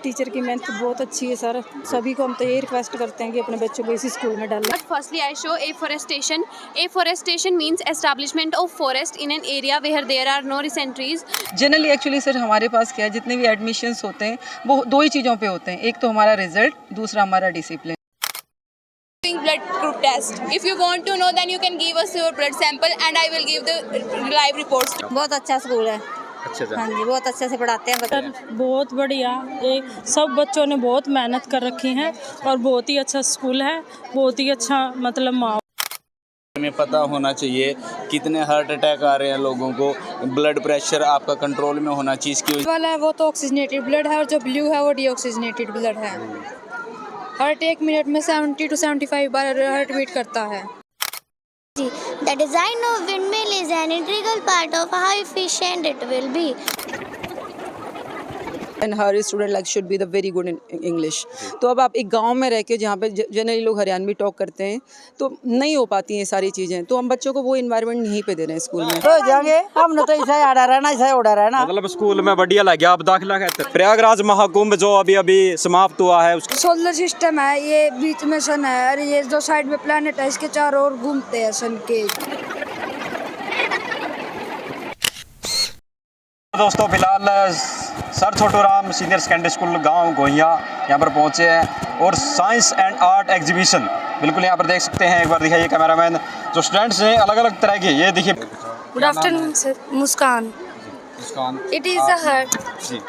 Teacher की मेहनत बहुत अच्छी है सर। सभी को हम तो यही रिक्वेस्ट करते हैं कि अपने बच्चों को इसी स्कूल में डालें। Firstly, I show afforestation. Afforestation means establishment of forest in an area where there are no recent trees. Generally actually sir हमारे पास क्या है, जितने भी एडमिशन्स होते हैं वो दो ही चीज़ों पे होते हैं, एक तो हमारा रिजल्ट, दूसरा हमारा discipline. Doing blood group test. If you want to know, then you can give us your blood sample, and I will give the live reports. बहुत अच्छा स्कूल है। अच्छा हाँ जी, बहुत अच्छे से पढ़ाते हैं बच्चे। बहुत बढ़िया, एक सब बच्चों ने बहुत मेहनत कर रखी है और बहुत ही अच्छा स्कूल है, बहुत ही अच्छा मतलब माहौल। हमें पता होना चाहिए कितने हार्ट अटैक आ रहे हैं लोगों को, ब्लड प्रेशर आपका कंट्रोल में होना चाहिए। इसकी वाला है वो तो ऑक्सीजनेटेड ब्लड है और जो ब्लू है वो डीऑक्सीजनेटेड ब्लड है। हार्ट 1 मिनट में 70 to 75 बार हार्ट बीट करता है। The design of windmill is an integral part of how efficient it will be. And her student like should be the very good in English. तो अब आप एक गांव में रह के जहाँ पे जनरली लोग हरियाणवी टॉक करते हैं तो नहीं हो पाती हैं सारी चीज़ें, तो हम बच्चों को वो इन्वायरमेंट नहीं पे दे रहे हैं स्कूल में। तो जाएंगे हम न तो ऐसा आड़ा रहना, ऐसा उड़ा रहना। मतलब स्कूल में बढ़िया लग गया। आप दाखिला कहते हैं प्रयागराज महाकुंभ जो अभी अभी समाप्त हुआ है उसका सोलर सिस्टम है, ये बीच में सन है और ये जो साइड में प्लैनेट है इसके चारों ओर घूमते हैं सन के। दोस्तों फिलहाल sir Chhotu Ram senior secondary school गांव गोहिया यहाँ पर पहुँचे हैं और साइंस एंड आर्ट एग्जीबिशन बिल्कुल यहाँ पर देख सकते हैं। एक बार दिखाइए कैमरामैन, जो स्टूडेंट्स हैं अलग अलग तरह के, ये देखिए। Good afternoon sir. Muskan. It is a heart. जी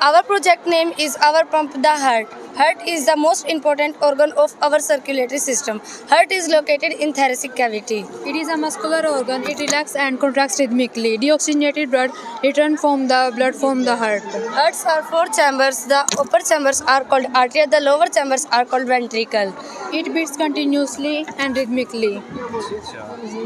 Our project name is Our Pump the Heart. Heart is the most important organ of our circulatory system. Heart is located in thoracic cavity. It is a muscular organ. It relaxes and contracts rhythmically. Deoxygenated blood returns from the blood from the heart. Hearts are 4 chambers. The upper chambers are called artery. The lower chambers are called ventricle. It beats continuously and rhythmically.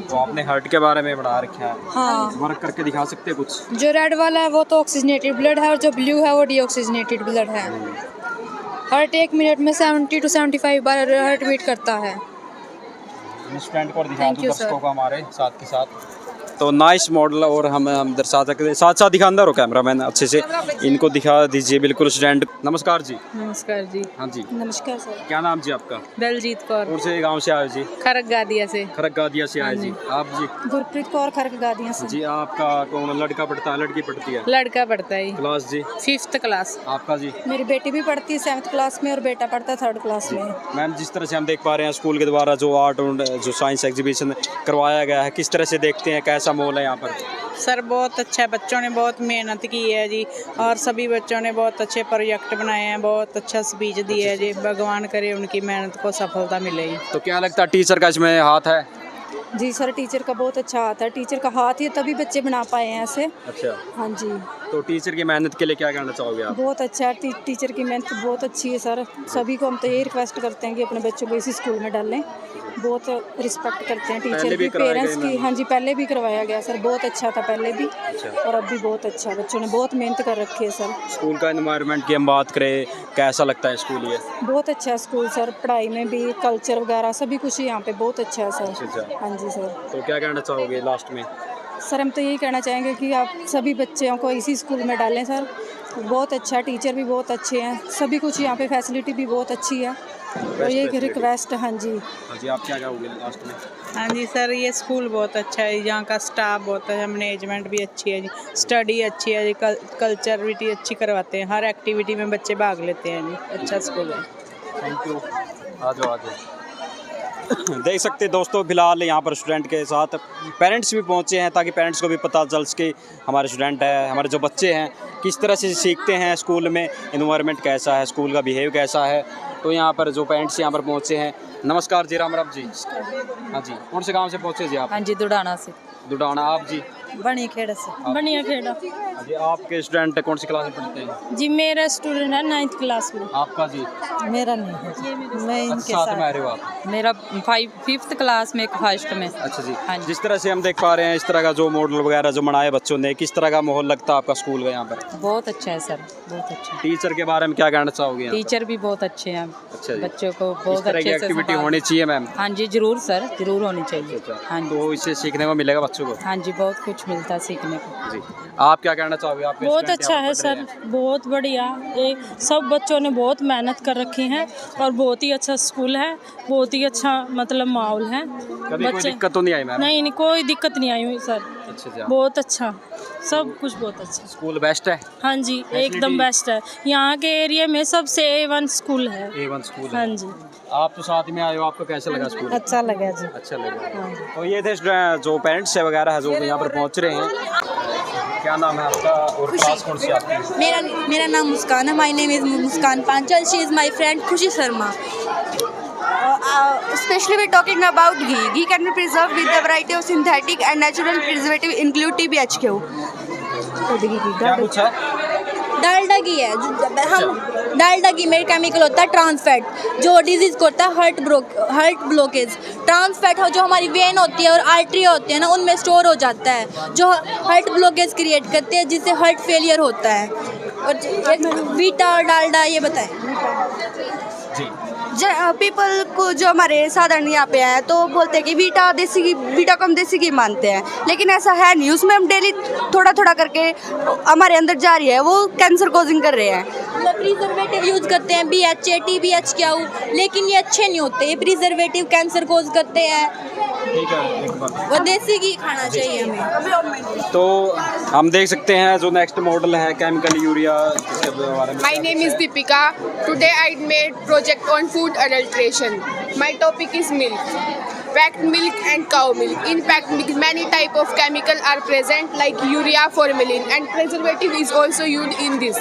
तो आपने heart के बारे में पढ़ा रखा है। हाँ। Work करके दिखा सकते हैं कुछ? जो रेड वाला है वो तो ऑक्सीजनेटेड ब्लड है और जो ब्लू है वो डीऑक्सीजनेटेड ब्लड है। हार्ट 1 मिनट में 70 to 75 बार हार्ट बीट करता है। स्टूडेंट को दिखा Thank दो you, दर्शकों sir. को हमारे साथ के साथ। तो नाइस मॉडल और हम दर्शा सकते हैं, साथ साथ दिखा अंदर हो कैमरामैन अच्छे से इनको दिखा दीजिए। बिल्कुल स्टूडेंट। नमस्कार जी। नमस्कार जी। हाँ जी, नमस्कार सर। क्या नाम जी आपका? दलजीत कौर, कौन से गांव से आए जी? खरगादिया से। खरगादिया से आए जी। आप जी? गुरप्रीत कौर खरगादिया से। जी आपका कौन लड़का पढ़ता है लड़की पढ़ती है? लड़का पढ़ता है क्लास जी? 5th class. आपका जी? मेरी बेटी भी पढ़ती है 7th क्लास में और बेटा पढ़ता है 3rd क्लास में। मैम जिस तरह से हम देख पा रहे हैं स्कूल के द्वारा जो आर्ट और जो साइंस एग्जीबिशन करवाया गया है, किस तरह से देखते हैं, कैसा माहौल है यहाँ पर? सर बहुत अच्छा है, बच्चों ने बहुत मेहनत की है जी और सभी बच्चों ने बहुत अच्छे प्रोजेक्ट बनाए हैं, बहुत अच्छा स्पीच दी है जी। भगवान करे उनकी मेहनत को सफलता मिले। तो क्या लगता है टीचर का इसमें हाथ है? जी सर, टीचर का बहुत अच्छा हाथ है। टीचर का हाथ ही है तभी बच्चे बना पाए हैं ऐसे। अच्छा, हाँ जी। तो टीचर की मेहनत के लिए क्या कहना चाहोगे आप? बहुत अच्छा है, टीचर की मेहनत बहुत अच्छी है सर। सभी को हम तो यही रिक्वेस्ट करते हैं कि अपने बच्चों को इसी स्कूल में डालें। बहुत रिस्पेक्ट करते हैं टीचर की, पेरेंट्स की। हाँ जी, पहले भी करवाया गया सर, बहुत अच्छा था पहले भी और अब भी बहुत अच्छा। बच्चों ने बहुत मेहनत कर रखी है सर। स्कूल का एनवायरनमेंट की हम बात करें, कैसा लगता है स्कूल ये? बहुत अच्छा है स्कूल सर, पढ़ाई में भी, कल्चर वगैरह सभी कुछ यहाँ पे बहुत अच्छा है सर। अच्छा। हाँ जी सर। तो क्या कहना चाहोगे लास्ट में? सर हम तो यही कहना चाहेंगे कि आप सभी बच्चों को इसी स्कूल में डालें सर। बहुत अच्छा, टीचर भी बहुत अच्छे हैं, सभी कुछ यहाँ पे फैसिलिटी भी बहुत अच्छी है और ये रिक्वेस्ट। हाँ जी। हाँ जी, आप क्या कहोगे लास्ट में? हाँ जी सर, ये स्कूल बहुत अच्छा है, यहाँ का स्टाफ बहुत है, मैनेजमेंट भी अच्छी है जी, स्टडी अच्छी है जी, कल्चरविटी अच्छी करवाते हैं, हर एक्टिविटी में बच्चे भाग लेते हैं जी। अच्छा स्कूल है। Thank you. आ जाओ। देख सकते हैं दोस्तों, फिलहाल यहाँ पर स्टूडेंट के साथ पेरेंट्स भी पहुँचे हैं ताकि पेरेंट्स को भी पता चल सके हमारे स्टूडेंट है, हमारे जो बच्चे हैं किस तरह से सीखते हैं, स्कूल में इन्वायरमेंट कैसा है, स्कूल का बिहेव कैसा है। तो यहाँ पर जो पेरेंट्स यहाँ पर पहुँचे हैं। नमस्कार जी, राम राम जी। हाँ जी, कौन से गाँव से पहुँचे जी आप? हाँ जी, दुडाना से। दुडाना। आप जी? बनी खेड़ा से। बढ़िया खेड़ा। जी, आपके स्टूडेंट कौन सी क्लास में पढ़ते हैं? जी मेरा स्टूडेंट है 9th क्लास में। आपका जी? मेरा नहीं है, मैं इनके साथ में आ रहे हो आप? मेरा 5th क्लास में, 1st में। अच्छा जी। हाँ जी। जिस तरह से हम देख पा रहे हैं इस तरह का जो मॉडल वगैरह जो बनाए बच्चों ने, किस तरह का माहौल लगता है आपका स्कूल का यहाँ पर? बहुत अच्छा है सर, बहुत अच्छा। टीचर के बारे में क्या कहना चाहोगे यहाँ पर? टीचर भी बहुत अच्छे हैं। अच्छा जी। बच्चों को इस बहुत तरह की अच्छे से एक्टिविटी संभाल- होनी चाहिए मैम। हाँ जी, जरूर सर, जरूर होनी चाहिए। हाँ जी। तो इससे सीखने को मिलेगा बच्चों को। हाँ जी, बहुत कुछ मिलता है सीखने को। जी, आप क्या कहना कहना चाहोगे आप? बहुत अच्छा है सर, बहुत बढ़िया। एक सब बच्चों ने बहुत मेहनत कर रखी है और बहुत ही अच्छा स्कूल है, बहुत ही अच्छा मतलब माहौल है। कभी कोई दिक्कत तो नहीं आई मैम? नहीं, कोई दिक्कत नहीं आई हुई सर। अच्छा जी, बहुत अच्छा, सब कुछ बहुत अच्छा। स्कूल बेस्ट है? हाँ जी, एकदम बेस्ट है। यहाँ के एरिया में सबसे A1 स्कूल है। A1 स्कूल हाँ है। जी। आप तो साथ में आए हो, आपको कैसा लगा स्कूल? अच्छा लगा जी। अच्छा लगा। तो ये थे जो पेरेंट्स है वगैरह है जो यहाँ पर पहुँच रहे हैं। क्या नाम है आपका और क्लास कौन सी आपकी? मेरा नाम मुस्कान है। My name is Muskan Panchal. She is my friend खुशी Sharma. Especially we're talking about ghee. Ghee can be preserved with a variety of synthetic and natural preservative include TBHQ. क्या कुछ है? डालडा घी है। हम डालडा घी में केमिकल होता है ट्रांस फैट, जो डिजीज को होता है हार्ट ब्लॉकेज। ट्रांस फैट जो हमारी वेन होती है और आर्टरी होती है ना, उनमें स्टोर हो जाता है, जो हार्ट ब्लॉकेज क्रिएट करते हैं, जिससे हार्ट फेलियर होता है। और वीटा और डालडा, ये बताएं पीपल को जो हमारे साधारण यहाँ पे है तो बोलते हैं कि वीटा को हम देसी घी मानते हैं, लेकिन ऐसा है नहीं। उसमें हम डेली थोड़ा थोड़ा करके हमारे अंदर जा रही है, वो कैंसर कॉजिंग कर रहे हैं। प्रिजर्वेटिव यूज करते हैं, BHA TBH क्या हो, लेकिन ये अच्छे नहीं होते। ये प्रिजर्वेटिव कैंसर कॉज करते हैं। ठीक है, एक बार वो देसी घी खाना चाहिए हमें। तो हम देख सकते हैं जो नेक्स्ट मॉडल है केमिकल यूरिया, इसके बारे में। My name is Deepika. Today I made project on food adulteration. My topic is milk. Packed milk and cow milk. In packed milk, many type of chemical are present like urea, formalin, and preservative is also used in this.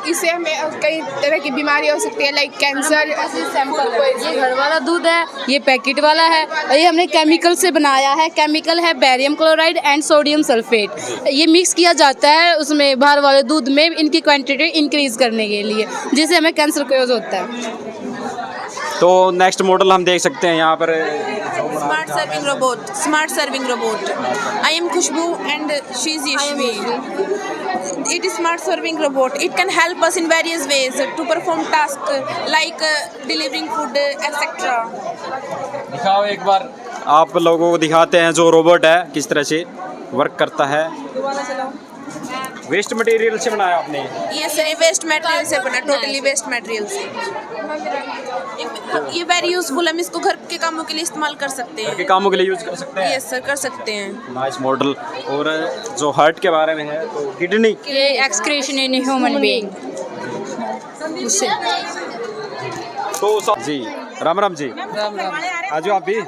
इससे हमें कई तरह की बीमारी हो सकती है like cancer. ये घर वाला दूध है, ये पैकेट वाला है, और ये हमने केमिकल से बनाया है। केमिकल है barium chloride and sodium sulphate. ये मिक्स किया जाता है उसमें बाहर वाले दूध में, इनकी क्वांटिटी इंक्रीज करने के लिए, जिससे हमें कैंसर कॉज होता है। तो नेक्स्ट मॉडल हम देख सकते हैं यहाँ पर Smart serving robot. Smart serving robot. I am Khushbu and she is Yashvi. It is smart serving robot. It can help us in various ways to perform tasks like delivering food, etc. दिखाओ एक बार, आप लोगों को दिखाते हैं जो robot है किस तरह से वर्क करता है। वेस्ट मटेरियल से बनाया आपने? ये सर वेस्ट मटेरियल से बना, टोटली वेस्ट मटेरियल से। ये वेरी यूजफुल, हम इसको घर के कामों के लिए इस्तेमाल कर सकते हैं। घर के कामों के लिए यूज कर सकते हैं? यस सर, कर सकते हैं। Nice model. और जो हार्ट के बारे में है तो किडनी, ये एक्सक्रीशन इन ह्यूमन बीइंग। तो जी राम राम जी। राम राम। आज आप भी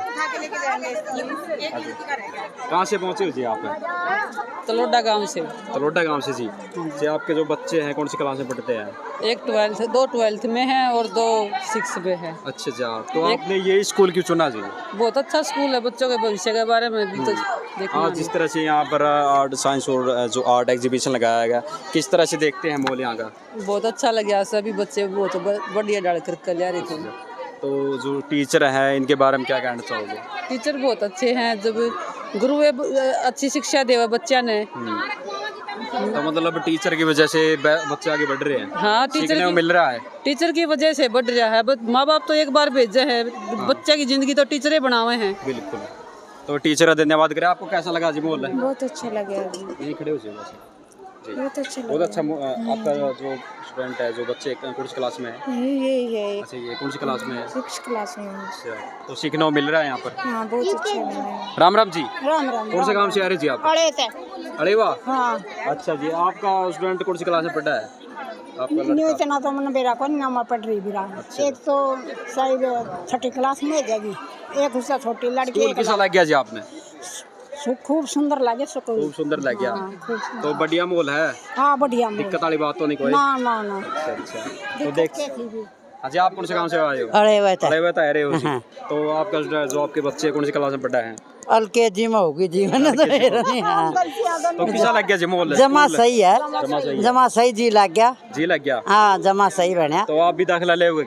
कहाँ से पहुँचे हो जी आप? तलोडा गांव से। तलोडा गांव से जी। जी आपके जो बच्चे हैं कौन सी क्लास में पढ़ते हैं? एक 12th, 2 12th में है और 2 6 में है। अच्छा जी। तो आपने ये स्कूल क्यों चुना जी? बहुत अच्छा स्कूल है, बच्चों के भविष्य के बारे में भी तो देखना। हाँ, जिस तरह से यहाँ पर आर्ट साइंस और जो आर्ट एग्जीबिशन लगाया गया, किस तरह से देखते हैं मॉल यहाँ का? बहुत अच्छा लगा, सभी बच्चे बहुत बढ़िया डाल कर ले रहे थे। तो जो टीचर हैं इनके बारे में क्या कहना चाहोगे? टीचर बहुत अच्छे हैं, जब गुरु अच्छी शिक्षा देवा बच्चा ने। तो मतलब टीचर की वजह से बच्चे आगे बढ़ रहे हैं? हाँ, सीखने को मिल रहा है। टीचर की वजह से बढ़ रहा है। माँ बाप तो एक बार भेजे हैं, बच्चे की जिंदगी तो टीचर बनावे हैं। बिल्कुल। तो टीचर का धन्यवाद करें। आपको कैसा लगा जी मॉल? बहुत अच्छा लगा। यहीं खड़े हो जी बस। बहुत अच्छा बहुत अच्छा। आपका जो स्टूडेंट है, जो बच्चे कौन सी क्लास में है? यही है, अच्छा, ये कौन सी क्लास में है? 6 क्लास में। अच्छा, तो सीखने को मिल रहा है यहाँ पर? हाँ, बहुत अच्छा है। राम राम जी। राम राम। कौन से गांव से आ रहे जी आप? अरे वाह। हाँ, अच्छा जी। आपका स्टूडेंट कौन सी क्लास में पढ़ा है? आपका न्यू लड़का? इतना तो मैंने बेरा को नामा पढ़ रही बिरा। एक तो शायद 6ठी क्लास में जाएगी, एक उससे छोटी लड़की। स्कूल कैसा लग गया जी आपने? खूब सुंदर लगे स्कूल। खूब सुंदर लग गया। हाँ, खूब सुंदर। तो बढ़िया मॉल है? हाँ, बढ़िया। दिक्कत वाली बात तो नहीं कोई? ना ना ना। अच्छा अच्छा। तो देख, हाँ जी, आप कौन से गांव से आए हो? अरे वैसा अरे वह रहे हो जी। तो आपका जो आपके बच्चे कौन सी क्लास में पढ़ा है? LKG में होगी जीवन तो हाँ। तो कैसा लग गया जी मॉल? जमा सही है, जमा सही जी लग गया। जी लग गया। हाँ, जमा सही बना। तो आप भी दाखिला ले हुए?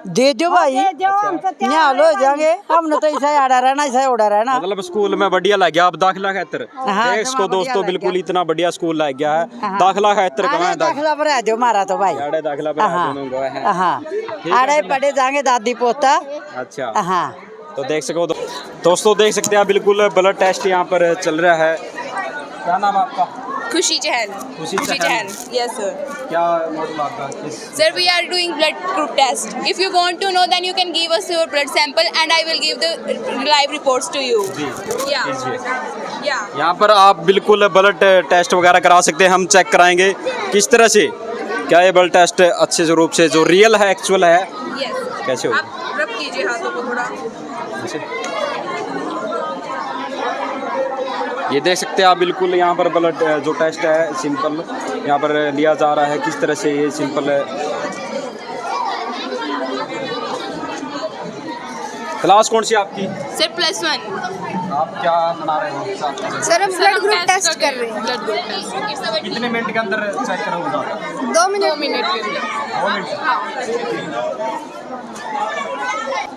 दे दो भाई, यहाँ लो जाएंगे। हमने तो ऐसा आड़ा रहना, ऐसा उड़ा रहना। मतलब स्कूल में बढ़िया लग गया। आप दाखिला खातर इसको दोस्तों बिल्कुल इतना बढ़िया स्कूल लग गया है। दाखिला खातर कमाए दाखिला पर आ जाओ मारा तो भाई। आड़े दाखिला पर दोनों गए हैं। हाँ, आड़े पढ़े जाएंगे दादी पोता। अच्छा। हाँ, तो देख सको दोस्तों, देख सकते हैं बिल्कुल ब्लड टेस्ट यहाँ पर चल रहा है। क्या नाम आपका? Khushi Chahal. खुशी चहल Yes, sir. क्या मॉडल आपका किस Sir, we are doing blood group test. If you want to know, then you can give us your blood sample, and I will give the live reports to you. Ji Yeah. कीजिए। Yeah. यहाँ पर आप बिल्कुल blood test वगैरह करा सकते हैं, हम चेक कराएंगे किस तरह से क्या ये ब्लड टेस्ट अच्छे से रूप से जो रियल है, एक्चुअल है, Yes. कैसे होगा। आप रब कीजिए हाथों को थोड़ा. ये देख सकते हैं आप बिल्कुल यहाँ पर ब्लड जो टेस्ट है सिंपल यहाँ पर लिया जा रहा है, किस तरह से ये सिंपल है। क्लास कौन सी आपकी? Sir, +1. आप क्या बना रहे हो? सर हम ब्लड ग्रुप टेस्ट कर रहे हैं। Blood group test. कितने मिनट के अंदर चेक करोगे? 2 मिनट। 2 मिनट के अंदर.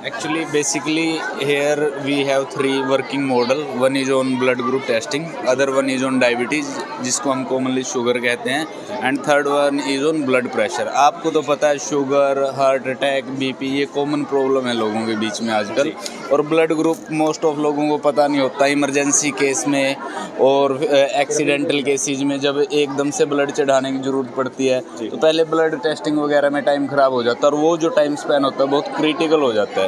Actually, basically, here we have 3 working model. One is on blood group testing, other one is on diabetes, जिसको हम commonly sugar कहते हैं, and third one is on blood pressure. आपको तो पता है शुगर, हार्ट अटैक, बीपी ये common problem है लोगों के बीच में आजकल, और ब्लड ग्रुप मोस्ट ऑफ लोगों को पता नहीं होता। इमरजेंसी केस में और एक्सीडेंटल केसेज में जब एकदम से ब्लड चढ़ाने की ज़रूरत पड़ती है तो पहले ब्लड टेस्टिंग वगैरह में टाइम ख़राब हो जाता है, और वो जो टाइम स्पेन होता है बहुत क्रिटिकल हो जाता है।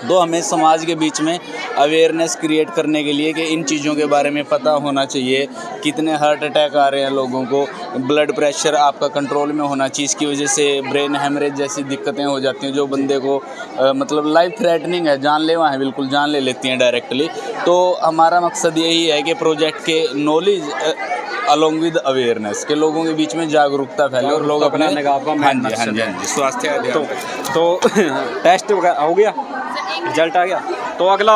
तो हमें समाज के बीच में अवेयरनेस क्रिएट करने के लिए कि इन चीज़ों के बारे में पता होना चाहिए, कितने हार्ट अटैक आ रहे हैं लोगों को, ब्लड प्रेशर आपका कंट्रोल में होना चाहिए, इसकी वजह से ब्रेन हेमरेज जैसी दिक्कतें हो जाती हैं जो बंदे को मतलब लाइफ थ्रेटनिंग है, जानलेवा है, बिल्कुल जान ले लेती हैं डायरेक्टली। तो हमारा मकसद यही है कि प्रोजेक्ट के नॉलेज अलॉन्ग विद अवेयरनेस के लोगों के बीच में जागरूकता फैले और लोग अपने हाँ जी स्वास्थ्य तो टेस्ट वगैरह हो गया, रिजल्ट आ गया। तो अगला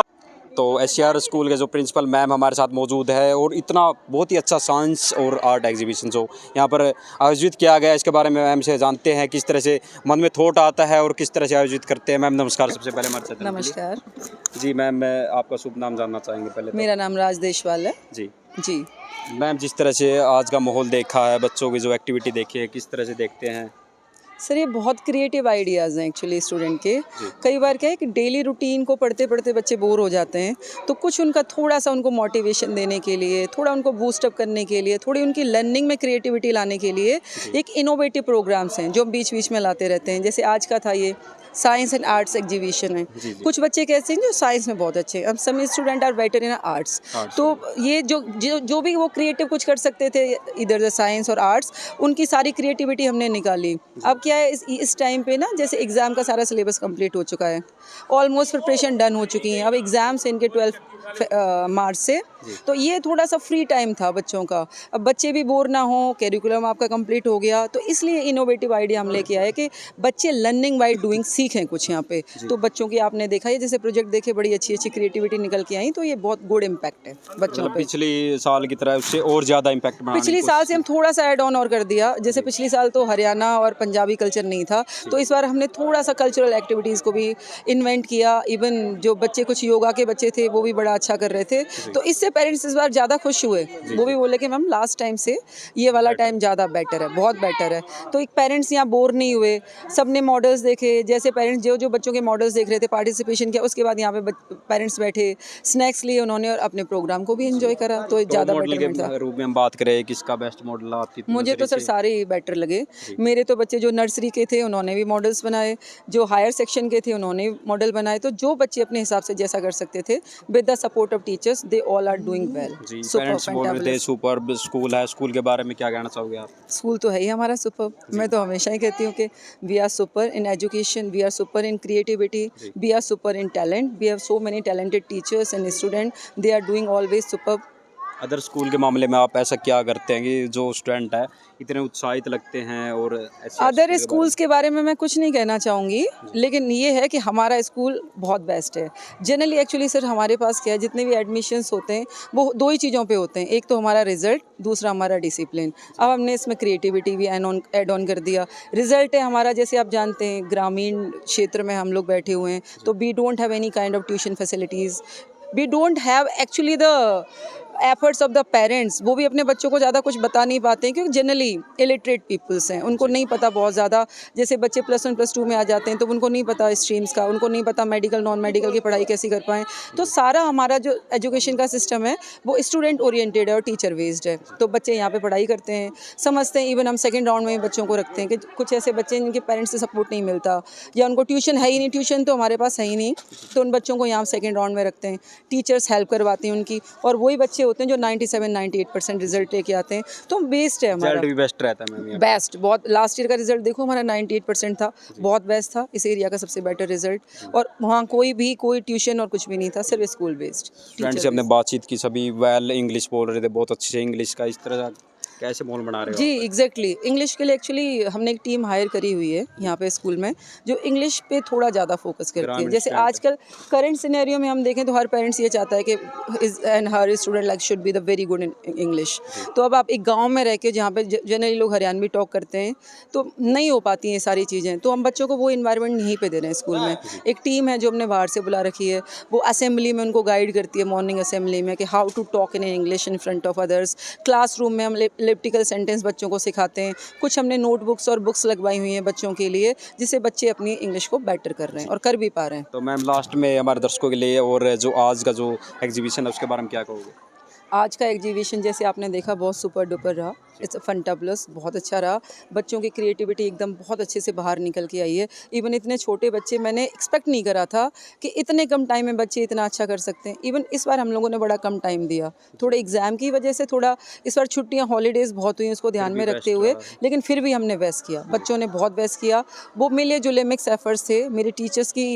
तो SCR स्कूल के जो प्रिंसिपल मैम हमारे साथ मौजूद है, और इतना बहुत ही अच्छा साइंस और आर्ट एग्जीबिशन जो यहाँ पर आयोजित किया गया, इसके बारे में मैम से जानते हैं किस तरह से मन में थॉट आता है और किस तरह से आयोजित करते हैं। मैम नमस्कार, सबसे पहले हमारे साथ नमस्कार जी। मैम मैं आपका शुभ नाम जानना चाहेंगे पहले तो। मेरा नाम राज देशवाल है जी जी। मैम जिस तरह से आज का माहौल देखा है, बच्चों की जो एक्टिविटी देखी है, किस तरह से देखते हैं? सर ये बहुत क्रिएटिव आइडियाज़ हैं एक्चुअली स्टूडेंट के। कई बार क्या है कि डेली रूटीन को पढ़ते पढ़ते बच्चे बोर हो जाते हैं, तो कुछ उनका थोड़ा सा उनको मोटिवेशन देने के लिए, थोड़ा उनको बूस्टअप करने के लिए, थोड़ी उनकी लर्निंग में क्रिएटिविटी लाने के लिए एक इनोवेटिव प्रोग्राम्स हैं जो हम बीच बीच में लाते रहते हैं। जैसे आज का था ये साइंस एंड आर्ट्स एग्जीबिशन है। कुछ बच्चे कैसे हैं जो साइंस में बहुत अच्छे हैं, अब some student are better in arts, तो ये जो भी वो क्रिएटिव कुछ कर सकते थे इधर द साइंस और आर्ट्स, उनकी सारी क्रिएटिविटी हमने निकाली। अब क्या है इस टाइम पे ना, जैसे एग्ज़ाम का सारा सिलेबस कंप्लीट हो चुका है, ऑलमोस्ट प्रिपरेशन डन हो चुकी हैं, अब एग्ज़ाम्स इनके 12 मार्च से, तो ये थोड़ा सा फ्री टाइम था बच्चों का। अब बच्चे भी बोर ना हो, कैरिकुलम आपका कंप्लीट हो गया, तो इसलिए इनोवेटिव आइडिया हम लेके आए कि बच्चे लर्निंग बाय डूइंग सीखें कुछ यहाँ पे। तो बच्चों की आपने देखा है जैसे प्रोजेक्ट देखे, बड़ी अच्छी अच्छी क्रिएटिविटी निकल के आई, तो ये बहुत गुड इम्पैक्ट है बच्चों पे। पिछली साल की तरह उससे और ज़्यादा इम्पैक्ट बनाने पिछली साल से हम थोड़ा सा ऐड ऑन और कर दिया। जैसे पिछली साल तो हरियाणा और पंजाबी कल्चर नहीं था, तो इस बार हमने थोड़ा सा कल्चरल एक्टिविटीज़ को भी इन्वेंट किया। इवन जो बच्चे कुछ योगा के बच्चे थे वो भी बड़ा अच्छा कर रहे थे, तो इससे पेरेंट्स इस बार ज़्यादा खुश हुए। वो भी बोले कि मैम लास्ट टाइम से ये वाला टाइम ज़्यादा बेटर है, बहुत बेटर है। तो एक पेरेंट्स यहाँ बोर नहीं हुए, सब ने मॉडल्स देखे। जैसे पेरेंट्स जो बच्चों के मॉडल्स देख रहे थे, पार्टिसिपेशन किया, उसके बाद यहाँ पे पेरेंट्स बैठे, स्नैक्स लिए उन्होंने और अपने प्रोग्राम को भी एंजॉय करा, तो ज़्यादा बेटर था। रूप में हम बात करें किसका बेस्ट मॉडल आपकी? मुझे तो सर सारे ही बेटर लगे। मेरे तो बच्चे जो नर्सरी के थे उन्होंने भी मॉडल्स बनाए, जो हायर सेक्शन के थे उन्होंने मॉडल बनाए, तो जो बच्चे अपने हिसाब से जैसा कर सकते थे with the support of teachers, they all are doing well. Parents बोल रहे थे सुपर्ब स्कूल है, स्कूल के बारे में क्या कहना चाहोगे आप? स्कूल तो है ही हमारा सुपर्ब। मैं तो हमेशा ही कहती हूँ कि we are super in education, we are super in creativity, we are super in talent, we have so many talented teachers and student, they are doing always superb. Other school के मामले में आप ऐसा क्या करते हैं कि जो स्टूडेंट है इतने उत्साहित लगते हैं? और अदर स्कूल्स के बारे में मैं कुछ नहीं कहना चाहूँगी, लेकिन ये है कि हमारा स्कूल बहुत बेस्ट है। जनरली एक्चुअली सर हमारे पास क्या है, जितने भी एडमिशन्स होते हैं वो 2 ही चीज़ों पे होते हैं, एक तो हमारा रिजल्ट, दूसरा हमारा डिसिप्लिन। अब हमने इसमें क्रिएटिविटी भी ऐड ऑन कर दिया। रिजल्ट है हमारा, जैसे आप जानते हैं ग्रामीण क्षेत्र में हम लोग बैठे हुए हैं, तो we don't have any kind of tuition facilities, we don't have actually the efforts of the parents, वो भी अपने बच्चों को ज़्यादा कुछ बता नहीं पाते हैं क्योंकि जनरली इलिटरेट पीपल्स हैं, उनको नहीं पता बहुत ज़्यादा। जैसे बच्चे +1 +2 में आ जाते हैं तो उनको नहीं पता स्ट्रीम्स का, उनको नहीं पता मेडिकल नॉन मेडिकल की पढ़ाई कैसी कर पाएँ। तो सारा हमारा जो एजुकेशन का सिस्टम है वो स्टूडेंट ओरिएंटेड है और टीचर बेस्ड है। तो बच्चे यहाँ पे पढ़ाई करते हैं, समझते हैं। इवन हम सेकंड राउंड में बच्चों को रखते हैं कि कुछ ऐसे बच्चे जिनके पेरेंट्स से सपोर्ट नहीं मिलता या उनको ट्यूशन है ही नहीं, ट्यूशन तो हमारे पास है ही नहीं, तो उन बच्चों को यहाँ सेकंड राउंड में रखते हैं। टीचर्स हेल्प करवाती हैं उनकी, और वही बच्चे होते हैं जो 97-98% रिजल्ट लेके आते हैं। तो बेस्ट है हमारा, रिजल्ट भी बेस्ट रहता है मैम। बेस्ट बहुत। लास्ट ईयर का रिजल्ट देखो हमारा 98% था, बहुत बेस्ट था, इस एरिया का सबसे बेटर रिजल्ट। और वहाँ कोई ट्यूशन और कुछ भी नहीं था, सिर्फ स्कूल बेस्ड। फ्रेंड से हमने बातचीत की, सभी वेल इंग्लिश बोल रहे थे, बहुत अच्छे से इंग्लिश का। इस तरह कैसे माहौल बना रहे हो? जी एग्जैक्टली, इंग्लिश के लिए एक्चुअली हमने एक टीम हायर करी हुई है यहाँ पे स्कूल में जो इंग्लिश पे थोड़ा ज़्यादा फोकस करती है। जैसे आजकल करंट सिनेरियो में हम देखें तो हर पेरेंट्स ये चाहता है कि and her student like should be the very good in English. तो अब आप एक गांव में रह के जहाँ पे जनरली लोग हरियाणवी टॉक करते हैं तो नहीं हो पाती हैं सारी चीज़ें, तो हम बच्चों को वो इन्वायरमेंट यहीं पे दे रहे हैं स्कूल में। एक टीम है जो हमने बाहर से बुला रखी है, वो असेंबली में उनको गाइड करती है, मॉर्निंग असेंबली में, कि how to talk in English in front of others. Classroom में हम इलिप्टिकल सेंटेंस बच्चों को सिखाते हैं। कुछ हमने नोटबुक्स और बुक्स लगवाई हुई हैं बच्चों के लिए, जिससे बच्चे अपनी इंग्लिश को बेटर कर रहे हैं और कर भी पा रहे हैं। तो मैम लास्ट में हमारे दर्शकों के लिए और जो आज का जो एग्जीबिशन है उसके बारे में क्या कहोगे? आज का एग्जीबिशन जैसे आपने देखा बहुत सुपर डुपर रहा, इट्स फंटाबुलस, बहुत अच्छा रहा। बच्चों की क्रिएटिविटी एकदम बहुत अच्छे से बाहर निकल के आई है। इवन इतने छोटे बच्चे, मैंने एक्सपेक्ट नहीं करा था कि इतने कम टाइम में बच्चे इतना अच्छा कर सकते हैं। इवन इस बार हम लोगों ने बड़ा कम टाइम दिया, थोड़े एग्ज़ाम की वजह से थोड़ा इस बार छुट्टियां हॉलीडेज़ बहुत हुई, उसको ध्यान में रखते हुए, लेकिन फिर भी हमने बेस्ट किया, बच्चों ने बहुत बेस्ट किया। वो मिले जुले मिक्स एफर्ट्स थे, मेरे टीचर्स की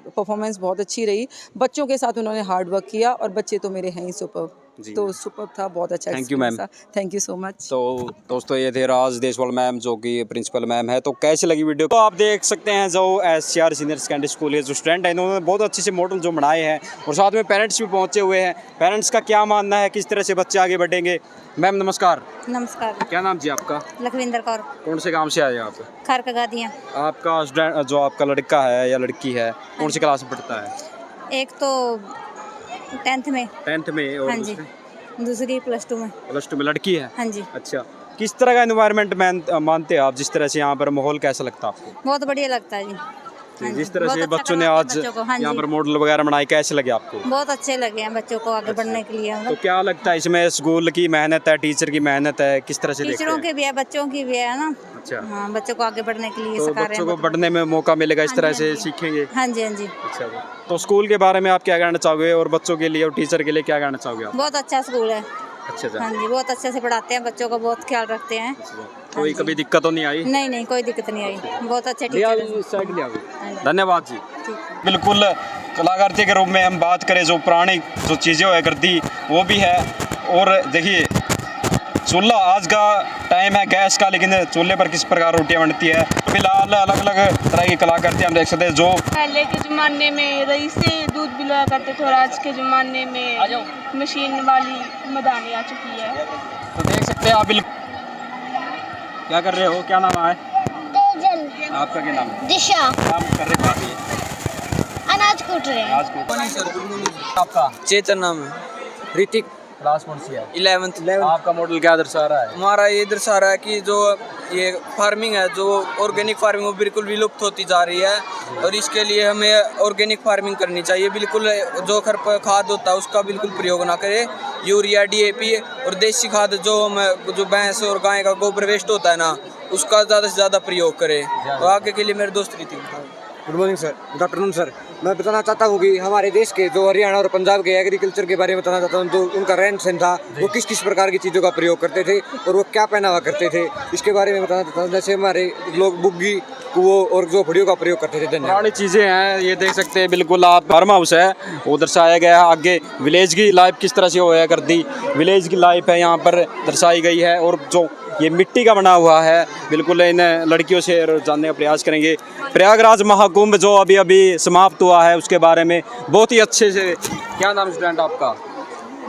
परफॉर्मेंस बहुत अच्छी रही, बच्चों के साथ उन्होंने हार्ड वर्क किया और बच्चे तो मेरे हैं ही सुपर। तो सुपर था, बहुत अच्छा। Thank you ma'am. Thank you so much. तो दोस्तों ये थे राज देशवाल मैम जो कि प्रिंसिपल मैम है। तो कैसी लगी वीडियो? तो आप देख सकते हैं जो SCR सीनियर सेकेंडरी स्कूल के जो स्टूडेंट हैं इन्होंने बहुत अच्छे से मॉडल जो बनाए हैं और साथ में पेरेंट्स भी पहुंचे हुए हैं। पेरेंट्स का क्या मानना है, किस तरह से बच्चे आगे बढ़ेंगे? मैम नमस्कार। नमस्कार। क्या नाम जी आपका? लखविंदर कौर। कौन से गाँव से आए आप? खारकगादियाँ। आपका स्टूडेंट जो आपका लड़का है या लड़की है कौन सी क्लास में पढ़ता है? एक तो 10th में। 10th में और दूसरी +2 में। +2 में लड़की है? हाँ जी। अच्छा, किस तरह का एनवायरनमेंट मानते हैं आप? जिस तरह से यहाँ पर माहौल कैसा लगता है आपको? बहुत बढ़िया लगता है जी। हाँ जिस जी, तरह बहुत से अच्छा बच्चों ने करवाते आज हैं बच्चों को। हाँ यहाँ जी, पर मॉडल वगैरह बनाए, कैसे लगे आपको? बहुत अच्छे लगे हैं बच्चों को आगे बढ़ने के लिए। तो क्या लगता है इसमें स्कूल की मेहनत है, टीचर की मेहनत है, किस तरह से देखते टीचरों हैं? की भी है, बच्चों की भी है ना। अच्छा, हाँ, बच्चों को आगे बढ़ने के लिए तो सिखा रहे बच्चों हैं। को बढ़ने में मौका मिलेगा, इस हाँ तरह जी, से हाँ जी। सीखेंगे। हाँ जी, हाँ जी। अच्छा, तो स्कूल के बारे में आप क्या कहना चाहोगे और बच्चों के लिए और टीचर के लिए क्या कहना चाहोगे आप? बहुत अच्छा स्कूल है। अच्छा, हाँ जी, बहुत अच्छे से पढ़ाते हैं, बच्चों का बहुत ख्याल रखते हैं। कोई कभी दिक्कत तो नहीं आई? नहीं नहीं, कोई दिक्कत नहीं आई, बहुत अच्छे टीचर हैं। धन्यवाद जी। बिल्कुल कलाकृति के रूप में हम बात करें जो पुरानी जो चीज़ें हुआ करती वो भी है। और देखिए चूल्हा आज का टाइम है गैस का, लेकिन चूल्हे पर किस प्रकार रोटियां बनती है। फिलहाल अलग अलग तरह की कलाकृति हम देख सकते हैं। जो पहले के ज़माने में रईस से दूध पिलाया करते थे और आज के ज़माने में मशीन वाली मदानी आ चुकी है। तो देख सकते हैं आप। बिल्कुल क्या कर रहे हो? क्या नाम है? तेजल। आपका क्या नाम है? दिशा। काम कर रहे हैं? अनाज कूट रहे हैं। आज को आपका चेतन नाम है। ऋतिक। क्लास कौन सी है? 11th। आपका मॉडल क्या दर्शा रहा है? हमारा ये दर्शा रहा है कि जो ये फार्मिंग है, जो ऑर्गेनिक फार्मिंग, वो बिल्कुल विलुप्त होती जा रही है और इसके लिए हमें ऑर्गेनिक फार्मिंग करनी चाहिए। बिल्कुल जो खाद होता है उसका बिल्कुल प्रयोग ना करें। यूरिया, DAP और देसी खाद जो भैंस और गाय का गोबर वेस्ट होता है ना, उसका ज़्यादा से ज़्यादा प्रयोग करें। तो आगे के लिए मेरे दोस्त Hrithik. Good morning sir, good afternoon sir. मैं बताना चाहता हूँ कि हमारे देश के जो हरियाणा और पंजाब के एग्रीकल्चर के बारे में बताना चाहता हूँ। जो उनका रहन सहन था, वो किस किस प्रकार की चीज़ों का प्रयोग करते थे और वो क्या पहनावा करते थे, इसके बारे में बताना चाहता हूँ। जैसे हमारे लोग बुग्गी, कुओं और झोपड़ियों का प्रयोग करते थे। पुरानी चीज़ें हैं, ये देख सकते हैं। बिल्कुल आप फार्म हाउस है वो दर्शाया गया है। आगे विलेज की लाइफ किस तरह से होया करती, विलेज की लाइफ है यहाँ पर दर्शाई गई है। और जो ये मिट्टी का बना हुआ है, बिल्कुल इन लड़कियों से जानने का प्रयास करेंगे। प्रयागराज महाकुंभ जो अभी अभी समाप्त हुआ है उसके बारे में बहुत ही अच्छे से। क्या नाम स्टूडेंट आपका?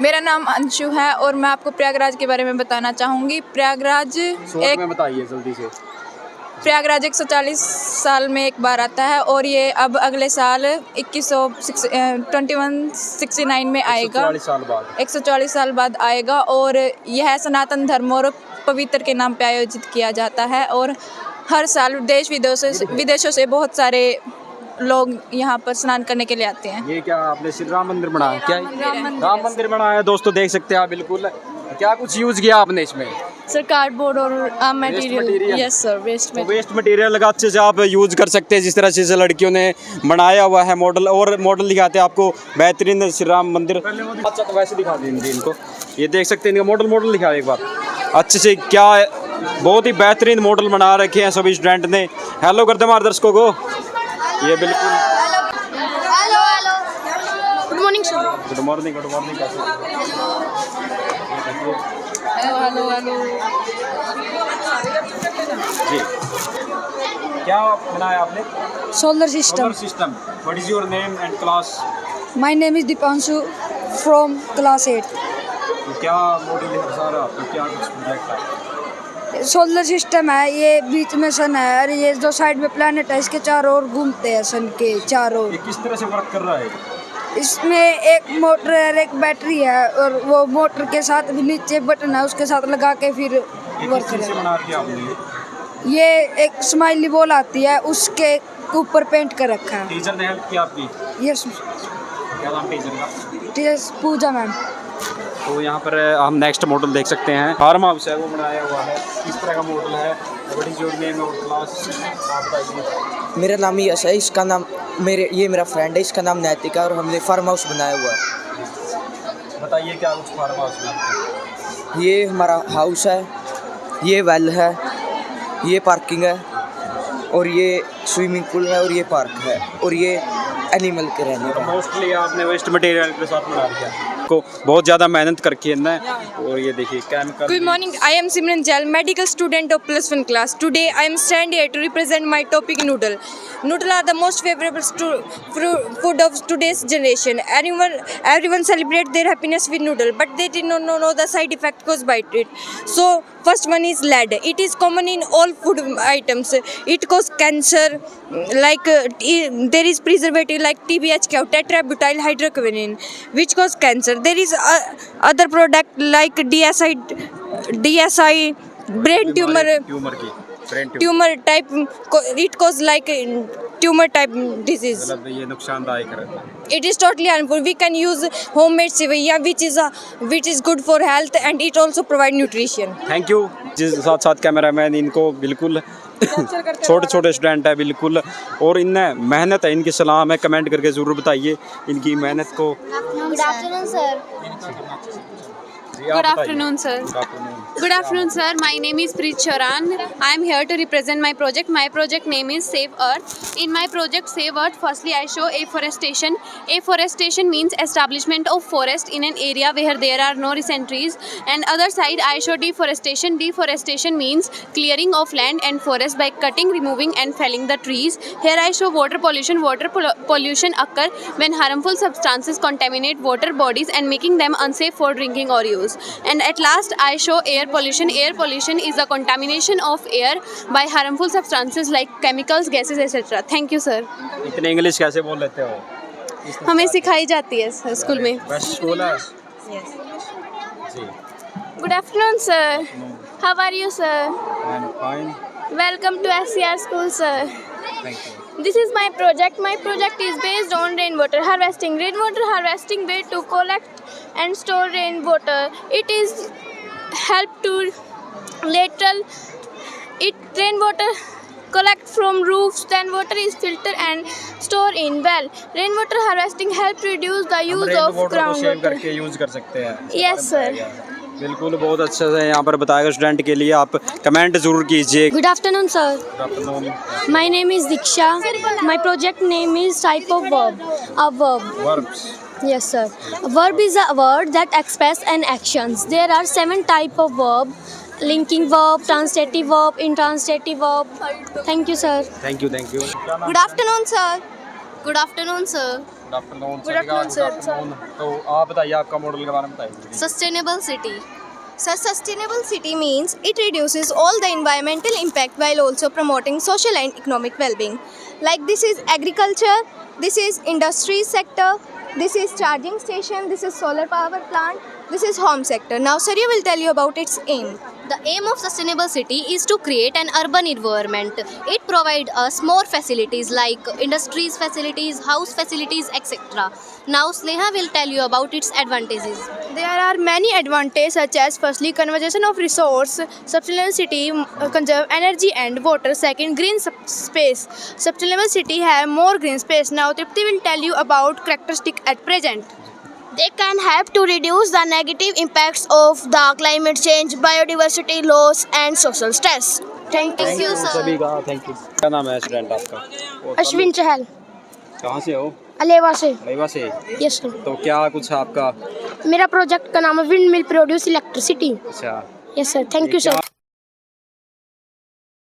मेरा नाम अंशु है और मैं आपको प्रयागराज के बारे में बताना चाहूँगी। प्रयागराज शॉर्ट में बताइए जल्दी से। प्रयागराज 140 साल में एक बार आता है और ये अब अगले साल 2169 में आएगा। 140 साल बाद 140 साल बाद आएगा और यह सनातन धर्म और पवित्र के नाम पे आयोजित किया जाता है और हर साल देश विदेशों से बहुत सारे लोग यहाँ पर स्नान करने के लिए आते हैं। ये क्या आपने श्री राम मंदिर बनाया? क्या राम मंदिर बनाया है दोस्तों, देख सकते हैं आप। बिल्कुल। क्या कुछ यूज किया आपने इसमें? सर कार्डबोर्ड और material. Yes sir, waste material लगा अच्छे से आप यूज कर सकते हैं, जिस तरह से लड़कियों ने बनाया हुआ है मॉडल। और मॉडल दिखाते हैं आपको बेहतरीन श्री राम मंदिर। अच्छा तो वैसे दिखा देंगे इनको, ये देख सकते हैं इनका मॉडल दिखा एक बार अच्छे से। क्या बहुत ही बेहतरीन मॉडल बना रखे हैं सभी स्टूडेंट ने। हेलो करते हमारे दर्शकों को। ये बिल्कुल hello good morning sir. Good morning कैसे? हेलो जी, क्या बनाया आपने? Solar system. System. What is your name and class? My name is Dipanshu from class 8. क्या मॉडल है सारा आपका? क्या कुछ प्रोजेक्ट है? सोलर सिस्टम है, ये बीच में सन है और ये जो साइड में प्लैनेट है इसके चारों ओर घूमते हैं सन के चारों। ये किस तरह से वर्क कर रहा है? इसमें एक मोटर है, एक बैटरी है और वो मोटर के साथ भी नीचे बटन है, उसके साथ लगा के फिर वर्क किस चीज़ से बना दिया आपने? ये एक स्माइली बॉल आती है, उसके ऊपर पेंट कर रखा है। टीचर ने हेल्प किया आपकी? यस। क्या नाम टीचर का? टीचर पूजा मैम। तो यहाँ पर हम नेक्स्ट मॉडल देख सकते हैं। फार्म हाउस है वो बनाया हुआ है, किस तरह का मॉडल है? व्हाट इज योर नेम और क्लास? आप बताइए। मेरा नाम यश है, इसका नाम ये मेरा फ्रेंड है, इसका नाम नैतिक है और हमने फार्म हाउस बनाया हुआ है। बताइए क्या कुछ फार्म हाउस में? ये हमारा हाउस है, ये वेल है, ये पार्किंग है और ये स्विमिंग पूल है और ये पार्क है और ये एनिमल के रहने का। मोस्टली आपने वेस्ट मटेरियल के साथ बना दिया को बहुत ज़्यादा मेहनत करके है। और ये देखिए chemical. Good morning, I am Simran Jal, medical student of +1 class. Today I am stand here to represent my topic noodle. Noodle are the most favorable food of today's generation. Everyone celebrate their happiness with noodle, but they did not know the side effect caused by it. So first one is lead. It is common in all food items. It causes cancer. Like there is preservative like TBHQ, tetrabutyl hydroquinone, which cause cancer. There is other product like DSI brain tumor type. It cause like tumor type disease. मतलब ये नुकसानदायक है। It is totally harmful. We can use homemade सेवैयाँ which is good for health and it also provide nutrition. Thank you. जिस साथ साथ cameraman इनको बिल्कुल छोटे स्टूडेंट है बिल्कुल, और इनने मेहनत है, इनकी सलाम है। कमेंट करके ज़रूर बताइए इनकी मेहनत को। Good afternoon sir. Good afternoon, sir. Good afternoon, sir. My name is Preet Charan. I am here to represent my project. My project name is Save Earth. In my project Save Earth, firstly I show afforestation. Afforestation means establishment of forest in an area where there are no recent trees. And other side I show deforestation. Deforestation means clearing of land and forest by cutting, removing and felling the trees. Here I show water pollution. Water pollution occur when harmful substances contaminate water bodies and making them unsafe for drinking or use. And at last I show air pollution. Air pollution is the contamination of air by harmful substances like chemicals, gases, etc. Thank you, sir. इतने English कैसे बोल लेते हो? हमें सिखाई जाती है school में। बेस्ट स्कूल है। Yes. Ji. Good afternoon, sir. How are you, sir? I'm fine. Welcome to SCR school, sir. Thank you. This is my project. My project is based on rainwater harvesting. Rainwater harvesting way to collect and store rainwater. It is help to rainwater collect from roofs, then water is filtered and stored in well. Rainwater harvesting help reduce the use of groundwater. करके use कर सकते हैं। Yes, sir. बिल्कुल, बहुत अच्छा से यहाँ पर बताएगा स्टूडेंट के लिए। आप कमेंट जरूर कीजिए। Good afternoon, sir. Good afternoon. My name is Diksha. My project name is type of verb. A verb. Verbs. Yes, sir. A verb is a word that express an actions. There are 7 type of verb: linking verb, transitive verb, intransitive verb. Thank you, sir. Thank you. Good afternoon, sir. Good afternoon, sir. Good afternoon, Good afternoon, sir. तो आप बताइए आपका model के बारे में बताइए। Sustainable city. Sir, sustainable city means it reduces all the environmental impact while also promoting social and economic well-being. Like this is agriculture, this is industry sector, this is charging station, this is solar power plant, this is home sector. Now Surya will tell you about its aim. The aim of sustainable city is to create an urban environment. It provides us more facilities like industries facilities, house facilities, etc. Now Sneha will tell you about its advantages. There are many advantages such as firstly conservation of resource, sustainable city conserve energy and water. Second, green space. Sustainable city have more green space. Now Tripti will tell you about characteristic at present. They can help to reduce the negative impacts of the climate change, biodiversity loss and social stress. Thank you, sir. सभी का thank you. क्या नाम है student आपका? अश्विन चहल, कहाँ से हो? अलेवा से। रेवा से। Yes sir. तो क्या कुछ आपका? मेरा प्रोजेक्ट का नाम है विंड मिल प्रोड्यूस इलेक्ट्रिसिटी। अच्छा। Yes sir, thank you sir.